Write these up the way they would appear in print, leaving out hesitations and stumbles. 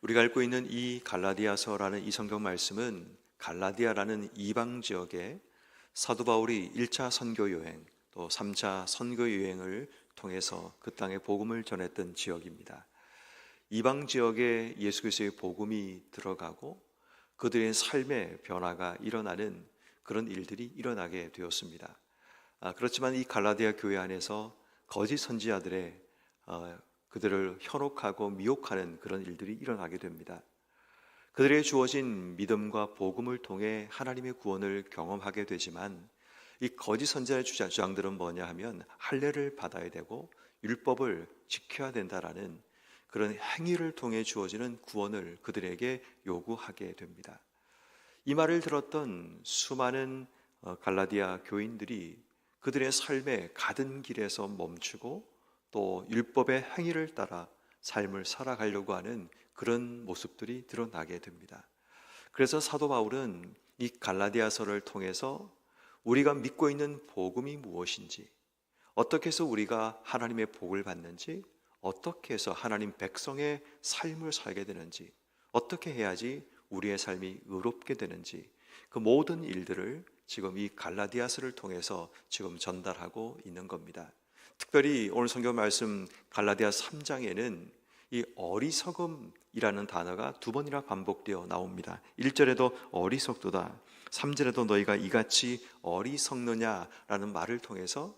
우리가 읽고 있는 이 갈라디아서라는 이 성경 말씀은 갈라디아라는 이방 지역에 사도 바울이 1차 선교 여행 또 3차 선교 여행을 통해서 그 땅에 복음을 전했던 지역입니다. 이방 지역에 예수 그리스도의 복음이 들어가고 그들의 삶의 변화가 일어나는 그런 일들이 일어나게 되었습니다. 그렇지만 이 갈라디아 교회 안에서 거짓 선지자들의 그들을 현혹하고 미혹하는 그런 일들이 일어나게 됩니다. 그들에게 주어진 믿음과 복음을 통해 하나님의 구원을 경험하게 되지만 이 거짓 선지자의 주장들은 뭐냐 하면 할례를 받아야 되고 율법을 지켜야 된다라는 그런 행위를 통해 주어지는 구원을 그들에게 요구하게 됩니다. 이 말을 들었던 수많은 갈라디아 교인들이 그들의 삶의 가던 길에서 멈추고 또 율법의 행위를 따라 삶을 살아가려고 하는 그런 모습들이 드러나게 됩니다. 그래서 사도 바울은 이 갈라디아서를 통해서 우리가 믿고 있는 복음이 무엇인지, 어떻게 해서 우리가 하나님의 복을 받는지, 어떻게 해서 하나님 백성의 삶을 살게 되는지, 어떻게 해야지 우리의 삶이 의롭게 되는지, 그 모든 일들을 지금 이 갈라디아서를 통해서 지금 전달하고 있는 겁니다. 특별히 오늘 성경 말씀 갈라디아 3장에는 이 어리석음이라는 단어가 두 번이나 반복되어 나옵니다. 1절에도 어리석도다, 3절에도 너희가 이같이 어리석느냐라는 말을 통해서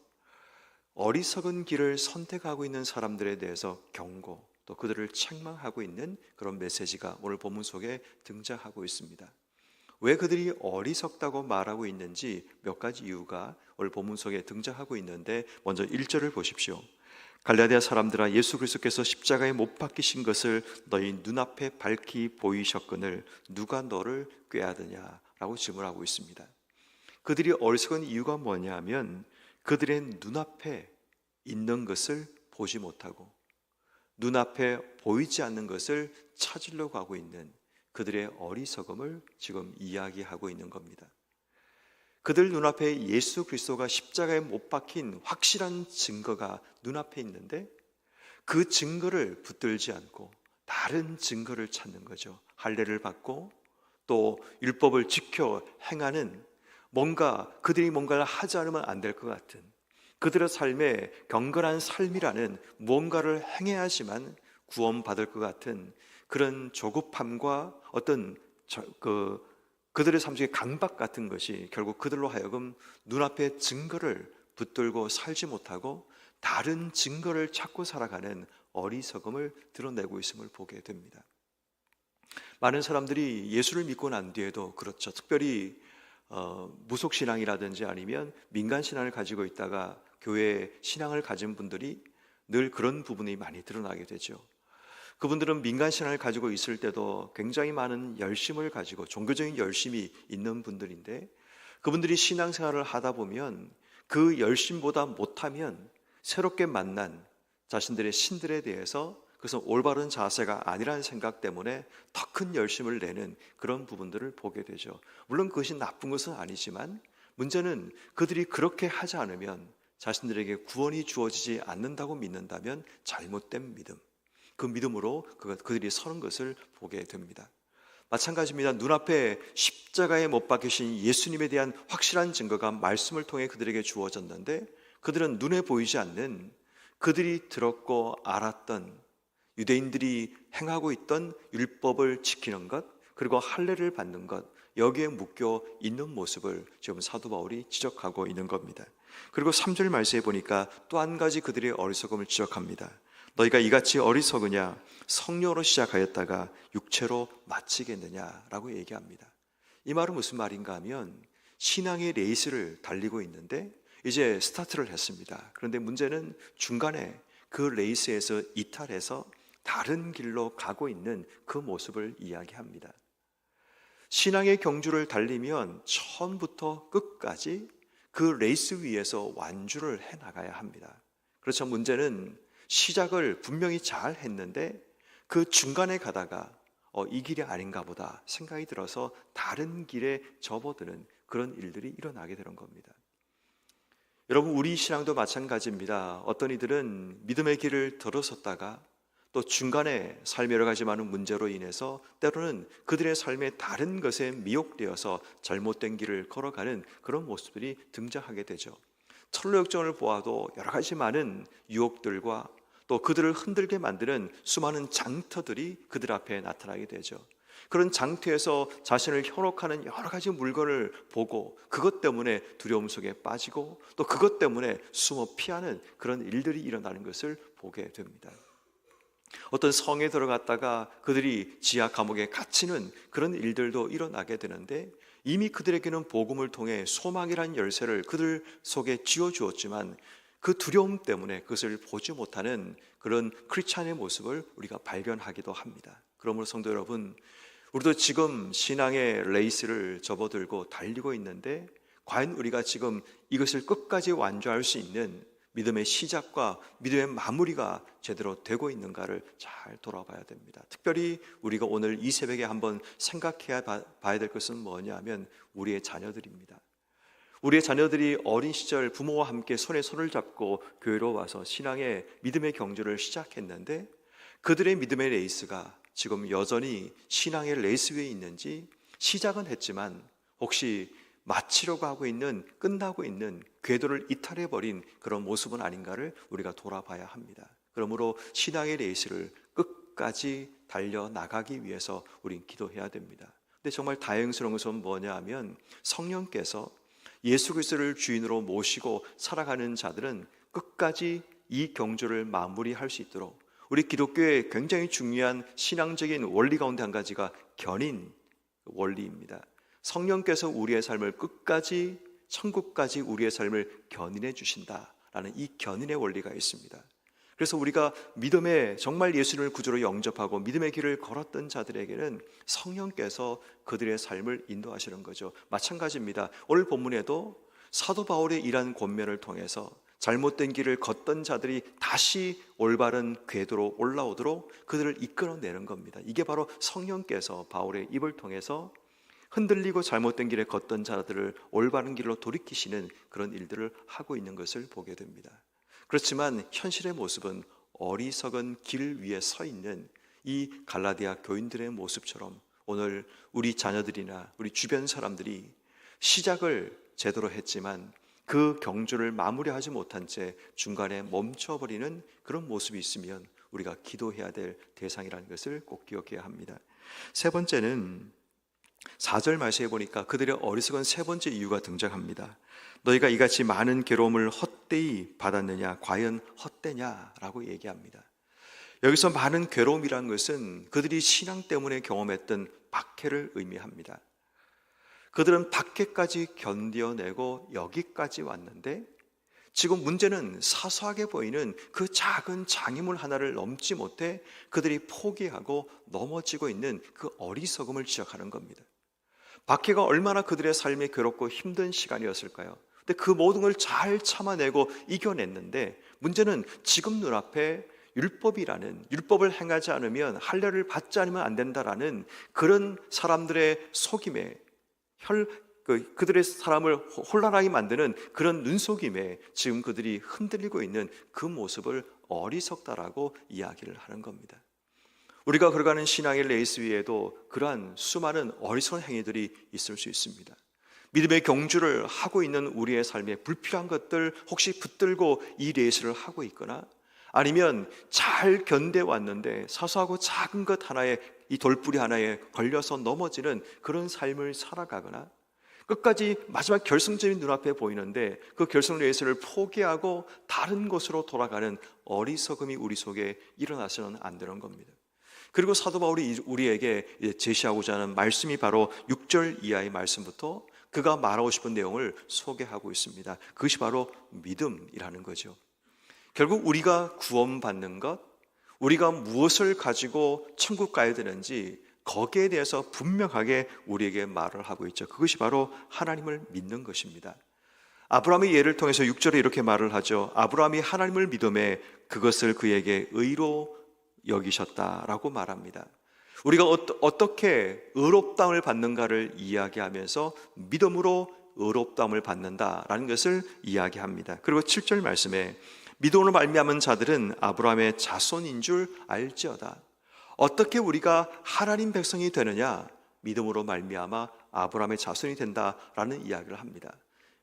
어리석은 길을 선택하고 있는 사람들에 대해서 경고, 또 그들을 책망하고 있는 그런 메시지가 오늘 본문 속에 등장하고 있습니다. 왜 그들이 어리석다고 말하고 있는지 몇 가지 이유가 오늘 본문 속에 등장하고 있는데, 먼저 1절을 보십시오. 갈라디아 사람들아, 예수 그리스도께서 십자가에 못 박히신 것을 너희 눈앞에 밝히 보이셨거늘 누가 너를 꾀하느냐라고 질문하고 있습니다. 그들이 어리석은 이유가 뭐냐 하면 그들의 눈앞에 있는 것을 보지 못하고 눈앞에 보이지 않는 것을 찾으려고 하고 있는 그들의 어리석음을 지금 이야기하고 있는 겁니다. 그들 눈앞에 예수 그리스도가 십자가에 못 박힌 확실한 증거가 눈앞에 있는데 그 증거를 붙들지 않고 다른 증거를 찾는 거죠. 할례를 받고 또 율법을 지켜 행하는 그들이 뭔가를 하지 않으면 안 될 것 같은 그들의 삶에 경건한 삶이라는 무언가를 행해야지만 구원받을 것 같은 그런 조급함과 어떤 그들의 삶 속의 강박 같은 것이 결국 그들로 하여금 눈앞에 증거를 붙들고 살지 못하고 다른 증거를 찾고 살아가는 어리석음을 드러내고 있음을 보게 됩니다. 많은 사람들이 예수를 믿고 난 뒤에도 그렇죠. 특별히 무속신앙이라든지 아니면 민간신앙을 가지고 있다가 교회 신앙을 가진 분들이 늘 그런 부분이 많이 드러나게 되죠. 그분들은 민간신앙을 가지고 있을 때도 굉장히 많은 열심을 가지고 종교적인 열심이 있는 분들인데 그분들이 신앙생활을 하다 보면 그 열심보다 못하면 새롭게 만난 자신들의 신들에 대해서 그래서 올바른 자세가 아니라는 생각 때문에 더 큰 열심을 내는 그런 부분들을 보게 되죠. 물론 그것이 나쁜 것은 아니지만 문제는 그들이 그렇게 하지 않으면 자신들에게 구원이 주어지지 않는다고 믿는다면 잘못된 믿음, 그 믿음으로 그들이 서는 것을 보게 됩니다. 마찬가지입니다. 눈앞에 십자가에 못 박히신 예수님에 대한 확실한 증거가 말씀을 통해 그들에게 주어졌는데 그들은 눈에 보이지 않는 그들이 들었고 알았던 유대인들이 행하고 있던 율법을 지키는 것 그리고 할례를 받는 것 여기에 묶여 있는 모습을 지금 사도 바울이 지적하고 있는 겁니다. 그리고 3절 말씀에 보니까 또 한 가지 그들의 어리석음을 지적합니다. 너희가 이같이 어리석으냐 성령으로 시작하였다가 육체로 마치겠느냐라고 얘기합니다. 이 말은 무슨 말인가 하면 신앙의 레이스를 달리고 있는데 이제 스타트를 했습니다. 그런데 문제는 중간에 그 레이스에서 이탈해서 다른 길로 가고 있는 그 모습을 이야기합니다. 신앙의 경주를 달리면 처음부터 끝까지 그 레이스 위에서 완주를 해나가야 합니다. 그렇죠. 문제는 시작을 분명히 잘 했는데 그 중간에 가다가 이 길이 아닌가 보다 생각이 들어서 다른 길에 접어드는 그런 일들이 일어나게 되는 겁니다. 여러분, 우리 신앙도 마찬가지입니다. 어떤 이들은 믿음의 길을 들어섰다가 또 중간에 삶의 여러 가지 많은 문제로 인해서 때로는 그들의 삶에 다른 것에 미혹되어서 잘못된 길을 걸어가는 그런 모습들이 등장하게 되죠. 철로 역정을 보아도 여러 가지 많은 유혹들과 또 그들을 흔들게 만드는 수많은 장터들이 그들 앞에 나타나게 되죠. 그런 장터에서 자신을 현혹하는 여러 가지 물건을 보고 그것 때문에 두려움 속에 빠지고 또 그것 때문에 숨어 피하는 그런 일들이 일어나는 것을 보게 됩니다. 어떤 성에 들어갔다가 그들이 지하 감옥에 갇히는 그런 일들도 일어나게 되는데, 이미 그들에게는 복음을 통해 소망이란 열쇠를 그들 속에 쥐어주었지만 그 두려움 때문에 그것을 보지 못하는 그런 크리스찬의 모습을 우리가 발견하기도 합니다. 그러므로 성도 여러분, 우리도 지금 신앙의 레이스를 접어들고 달리고 있는데 과연 우리가 지금 이것을 끝까지 완주할 수 있는 믿음의 시작과 믿음의 마무리가 제대로 되고 있는가를 잘 돌아봐야 됩니다. 특별히 우리가 오늘 이 새벽에 한번 생각해야 봐야 될 것은 뭐냐면 우리의 자녀들입니다. 우리의 자녀들이 어린 시절 부모와 함께 손에 손을 잡고 교회로 와서 신앙의 믿음의 경주를 시작했는데 그들의 믿음의 레이스가 지금 여전히 신앙의 레이스 위에 있는지, 시작은 했지만 혹시 마치려고 하고 있는, 끝나고 있는 궤도를 이탈해버린 그런 모습은 아닌가를 우리가 돌아봐야 합니다. 그러므로 신앙의 레이스를 끝까지 달려나가기 위해서 우린 기도해야 됩니다. 근데 정말 다행스러운 것은 뭐냐 하면 성령께서 예수 그리스도를 주인으로 모시고 살아가는 자들은 끝까지 이 경주를 마무리할 수 있도록, 우리 기독교의 굉장히 중요한 신앙적인 원리 가운데 한 가지가 견인 원리입니다. 성령께서 우리의 삶을 끝까지, 천국까지 우리의 삶을 견인해 주신다라는 이 견인의 원리가 있습니다. 그래서 우리가 믿음에 정말 예수님을 구주로 영접하고 믿음의 길을 걸었던 자들에게는 성령께서 그들의 삶을 인도하시는 거죠. 마찬가지입니다. 오늘 본문에도 사도 바울의 일한 권면을 통해서 잘못된 길을 걷던 자들이 다시 올바른 궤도로 올라오도록 그들을 이끌어내는 겁니다. 이게 바로 성령께서 바울의 입을 통해서 흔들리고 잘못된 길에 걷던 자들을 올바른 길로 돌이키시는 그런 일들을 하고 있는 것을 보게 됩니다. 그렇지만 현실의 모습은 어리석은 길 위에 서 있는 이 갈라디아 교인들의 모습처럼 오늘 우리 자녀들이나 우리 주변 사람들이 시작을 제대로 했지만 그 경주를 마무리하지 못한 채 중간에 멈춰버리는 그런 모습이 있으면 우리가 기도해야 될 대상이라는 것을 꼭 기억해야 합니다. 세 번째는 4절 말씀해 보니까 그들의 어리석은 세 번째 이유가 등장합니다. 너희가 이같이 많은 괴로움을 헛되이 받았느냐, 과연 헛되냐라고 얘기합니다. 여기서 많은 괴로움이라는 것은 그들이 신앙 때문에 경험했던 박해를 의미합니다. 그들은 박해까지 견뎌내고 여기까지 왔는데 지금 문제는 사소하게 보이는 그 작은 장애물 하나를 넘지 못해 그들이 포기하고 넘어지고 있는 그 어리석음을 지적하는 겁니다. 박해가 얼마나 그들의 삶이 괴롭고 힘든 시간이었을까요? 근데 그 모든 걸 잘 참아내고 이겨냈는데 문제는 지금 눈앞에 율법을 행하지 않으면 할례를 받지 않으면 안 된다라는 그런 사람들의 속임에 그들의 사람을 혼란하게 만드는 그런 눈속임에 지금 그들이 흔들리고 있는 그 모습을 어리석다라고 이야기를 하는 겁니다. 우리가 걸어가는 신앙의 레이스 위에도 그러한 수많은 어리석은 행위들이 있을 수 있습니다. 믿음의 경주를 하고 있는 우리의 삶에 불필요한 것들 혹시 붙들고 이 레이스를 하고 있거나 아니면 잘 견뎌왔는데 사소하고 작은 것 하나에, 이 돌뿌리 하나에 걸려서 넘어지는 그런 삶을 살아가거나 끝까지 마지막 결승점이 눈앞에 보이는데 그 결승 레이스를 포기하고 다른 곳으로 돌아가는 어리석음이 우리 속에 일어나서는 안 되는 겁니다. 그리고 사도 바울이 우리에게 제시하고자 하는 말씀이 바로 6절 이하의 말씀부터 그가 말하고 싶은 내용을 소개하고 있습니다. 그것이 바로 믿음이라는 거죠. 결국 우리가 구원받는 것, 우리가 무엇을 가지고 천국 가야 되는지 거기에 대해서 분명하게 우리에게 말을 하고 있죠. 그것이 바로 하나님을 믿는 것입니다. 아브라함의 예를 통해서 6절에 이렇게 말을 하죠. 아브라함이 하나님을 믿음에 그것을 그에게 의로 여기셨다라고 말합니다. 우리가 어떻게 의롭다함을 받는가를 이야기하면서 믿음으로 의롭다함을 받는다라는 것을 이야기합니다. 그리고 7절 말씀에 믿음으로 말미암은 자들은 아브라함의 자손인 줄 알지어다. 어떻게 우리가 하나님 백성이 되느냐? 믿음으로 말미암아 아브라함의 자손이 된다라는 이야기를 합니다.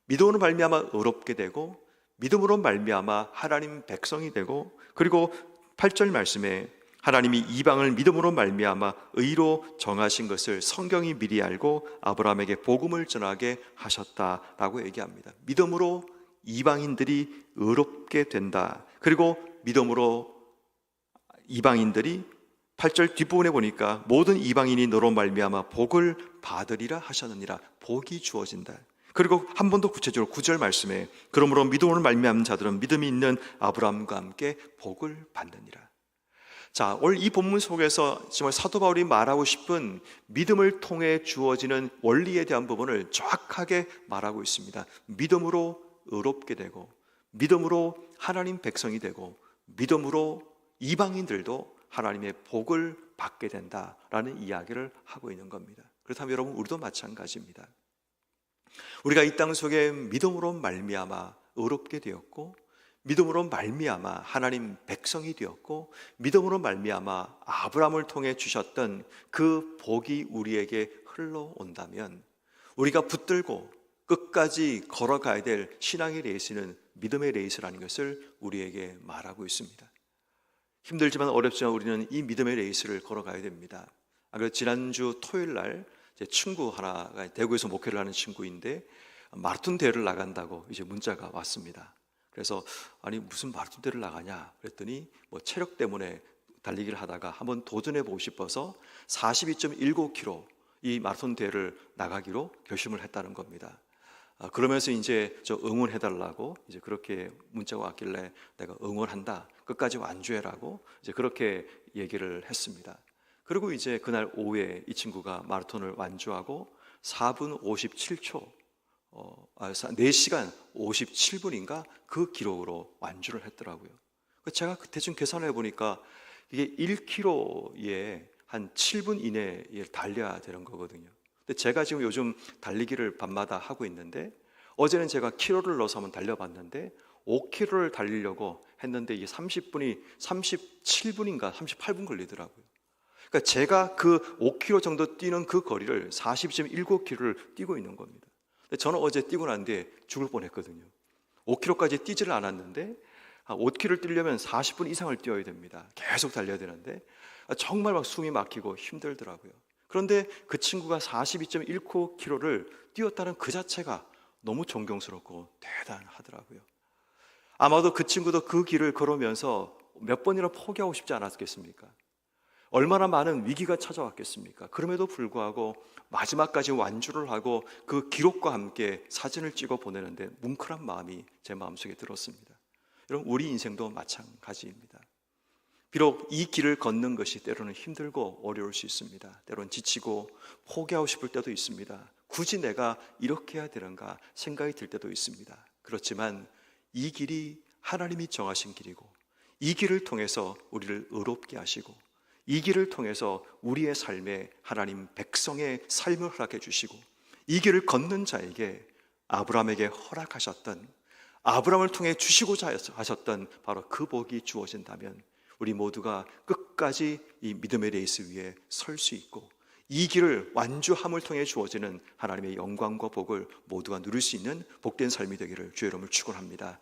믿음으로 말미암아 의롭게 되고, 믿음으로 말미암아 하나님 백성이 되고, 그리고 8절 말씀에 하나님이 이방을 믿음으로 말미암아 의로 정하신 것을 성경이 미리 알고 아브라함에게 복음을 전하게 하셨다라고 얘기합니다. 믿음으로 이방인들이 의롭게 된다. 그리고 믿음으로 이방인들이 8절 뒷부분에 보니까 모든 이방인이 너로 말미암아 복을 받으리라 하셨느니라. 복이 주어진다. 그리고 한 번 더 구체적으로 9절 말씀에 그러므로 믿음으로 말미암은 자들은 믿음이 있는 아브라함과 함께 복을 받느니라. 자, 오늘 이 본문 속에서 정말 사도 바울이 말하고 싶은 믿음을 통해 주어지는 원리에 대한 부분을 정확하게 말하고 있습니다. 믿음으로 의롭게 되고, 믿음으로 하나님 백성이 되고, 믿음으로 이방인들도 하나님의 복을 받게 된다라는 이야기를 하고 있는 겁니다. 그렇다면 여러분, 우리도 마찬가지입니다. 우리가 이 땅 속에 믿음으로 말미암아 의롭게 되었고, 믿음으로 말미암아 하나님 백성이 되었고, 믿음으로 말미암아 아브라함을 통해 주셨던 그 복이 우리에게 흘러온다면, 우리가 붙들고 끝까지 걸어가야 될 신앙의 레이스는 믿음의 레이스라는 것을 우리에게 말하고 있습니다. 힘들지만 어렵지만 우리는 이 믿음의 레이스를 걸어가야 됩니다. 그래서 지난주 토요일 날 제 친구 하나가 대구에서 목회를 하는 친구인데 마라톤 대회를 나간다고 이제 문자가 왔습니다. 그래서 아니 무슨 마라톤 대회를 나가냐 그랬더니 뭐 체력 때문에 달리기를 하다가 한번 도전해 보고 싶어서 42.19km 이 마라톤 대회를 나가기로 결심을 했다는 겁니다. 그러면서 이제 저 응원해 달라고 이제 그렇게 문자가 왔길래 내가 응원한다, 끝까지 완주해라고 이제 그렇게 얘기를 했습니다. 그리고 이제 그날 오후에 이 친구가 마라톤을 완주하고 4분 57초 4시간 57분인가 그 기록으로 완주를 했더라고요. 제가 대충 계산을 해보니까 이게 1km에 한 7분 이내에 달려야 되는 거거든요. 근데 제가 지금 요즘 달리기를 밤마다 하고 있는데 어제는 제가 킬로를 넣어서 한번 달려봤는데 5km를 달리려고 했는데 이게 30분이 37분인가 38분 걸리더라고요. 그러니까 제가 그 5km 정도 뛰는 그 거리를 42.19km를 뛰고 있는 겁니다. 저는 어제 뛰고 난 뒤에 죽을 뻔했거든요. 5km까지 뛰지를 않았는데 5km를 뛰려면 40분 이상을 뛰어야 됩니다. 계속 달려야 되는데 정말 막 숨이 막히고 힘들더라고요. 그런데 그 친구가 42.19km를 뛰었다는 그 자체가 너무 존경스럽고 대단하더라고요. 아마도 그 친구도 그 길을 걸으면서 몇 번이나 포기하고 싶지 않았겠습니까? 얼마나 많은 위기가 찾아왔겠습니까? 그럼에도 불구하고 마지막까지 완주를 하고 그 기록과 함께 사진을 찍어 보내는데 뭉클한 마음이 제 마음속에 들었습니다. 여러분, 우리 인생도 마찬가지입니다. 비록 이 길을 걷는 것이 때로는 힘들고 어려울 수 있습니다. 때로는 지치고 포기하고 싶을 때도 있습니다. 굳이 내가 이렇게 해야 되는가 생각이 들 때도 있습니다. 그렇지만 이 길이 하나님이 정하신 길이고, 이 길을 통해서 우리를 의롭게 하시고, 이 길을 통해서 우리의 삶에 하나님 백성의 삶을 허락해 주시고, 이 길을 걷는 자에게 아브라함에게 허락하셨던, 아브라함을 통해 주시고자 하셨던 바로 그 복이 주어진다면 우리 모두가 끝까지 이 믿음의 레이스 위에 설 수 있고, 이 길을 완주함을 통해 주어지는 하나님의 영광과 복을 모두가 누릴 수 있는 복된 삶이 되기를 주의 이름으로 축원합니다.